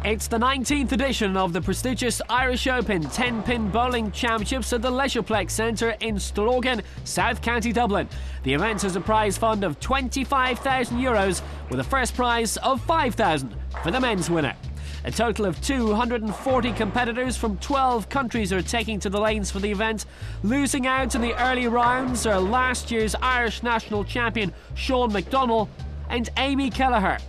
It's the 19th edition of the prestigious Irish Open 10-pin bowling championships at the Leisureplex Centre in Stillorgan, South County Dublin. The event has a prize fund of €25,000 with a first prize of €5,000 for the men's winner. A total of 240 competitors from 12 countries are taking to the lanes for the event. Losing out in the early rounds are last year's Irish national champion Sean McDonnell and Amy Kelleher.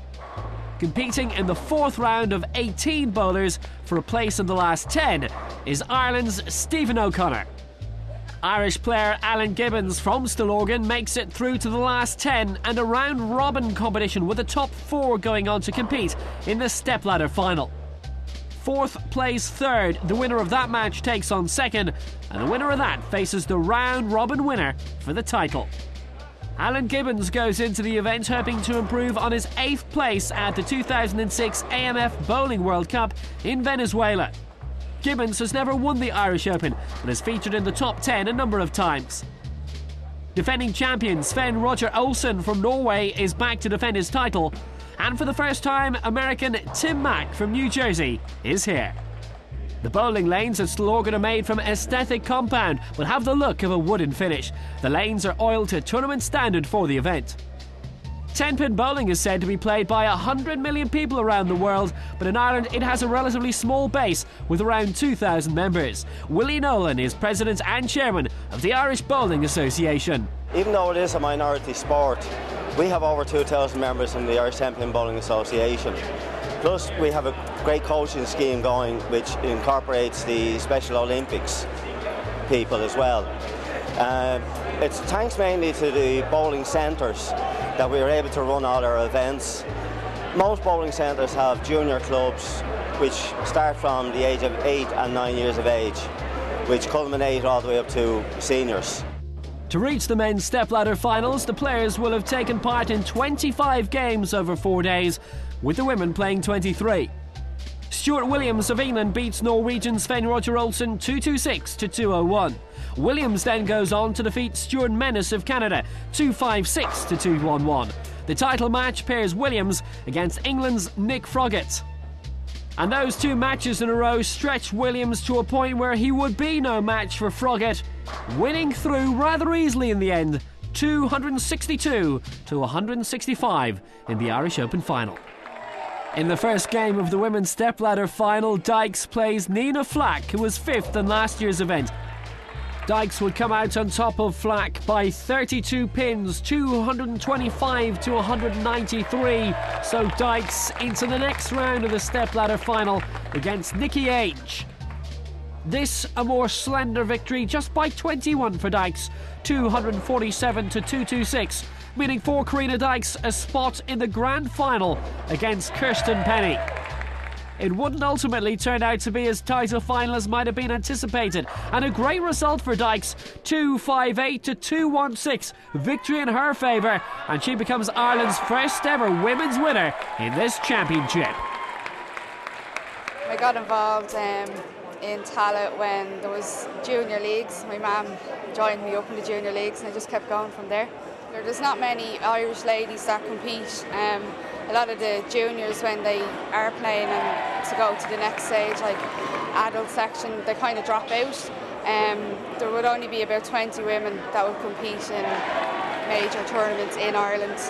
Competing in the fourth round of 18 bowlers for a place in the last 10 is Ireland's Stephen O'Connor. Irish player Alan Gibbons from Stillorgan makes it through to the last 10 and a round-robin competition with the top 4 going on to compete in the stepladder final. Fourth plays third, the winner of that match takes on second, and the winner of that faces the round-robin winner for the title. Alan Gibbons goes into the event hoping to improve on his 8th place at the 2006 AMF Bowling World Cup in Venezuela. Gibbons has never won the Irish Open, but has featured in the top 10 a number of times. Defending champion Sven Roger Olsen from Norway is back to defend his title, and for the first time, American Tim Mack from New Jersey is here. The bowling lanes at Stillorgan are made from aesthetic compound but have the look of a wooden finish. The lanes are oiled to tournament standard for the event. 10-pin bowling is said to be played by 100 million people around the world, but in Ireland it has a relatively small base with around 2,000 members. Willie Nolan is president and chairman of the Irish Bowling Association. Even though it is a minority sport, we have over 2,000 members in the Irish 10-pin Bowling Association. Plus, we have a great coaching scheme going which incorporates the Special Olympics people as well. It's thanks mainly to the bowling centres that we are able to run all our events. Most bowling centres have junior clubs which start from the age of 8 and 9 years of age, which culminate all the way up to seniors. To reach the men's stepladder finals, the players will have taken part in 25 games over 4 days, with the women playing 23. Stuart Williams of England beats Norwegian Sven Roger Olsen 226 to 201. Williams then goes on to defeat Stuart Menace of Canada 256 to 211. The title match pairs Williams against England's Nick Froggatt. And those 2 matches in a row stretched Williams to a point where he would be no match for Froggatt, winning through rather easily in the end, 262 to 165 in the Irish Open final. In the first game of the women's stepladder final, Dykes plays Nina Flack, who was 5th in last year's event. Dykes would come out on top of Flack by 32 pins, 225 to 193. So Dykes into the next round of the stepladder final against Nikki H. This a more slender victory, just by 21 for Dykes, 247 to 226, meaning for Karina Dykes a spot in the grand final against Kirsten Penny. It wouldn't ultimately turn out to be as tight a final as might have been anticipated, and a great result for Dykes, 258 to 216, victory in her favour, and she becomes Ireland's first ever women's winner in this championship. I got involved in Tallaght when there was junior leagues. My mum joined me up in the junior leagues and I just kept going from there. There's not many Irish ladies that compete. A lot of the juniors, when they are playing and to go to the next stage, like adult section, they kind of drop out. There would only be about 20 women that would compete in major tournaments in Ireland.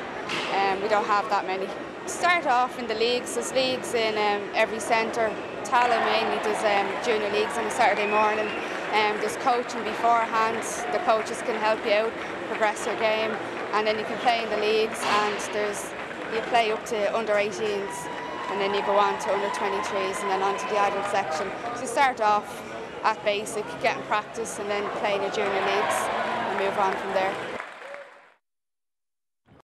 We don't have that many. Start off in the leagues. There's leagues in every centre. Tallaght mainly does junior leagues on a Saturday morning. There's coaching beforehand. The coaches can help you out, progress your game, and then you can play in the leagues, and you play up to under 18s, and then you go on to under 23s and then on to the adult section. So you start off at basic, getting practice, and then play in your junior leagues and move on from there.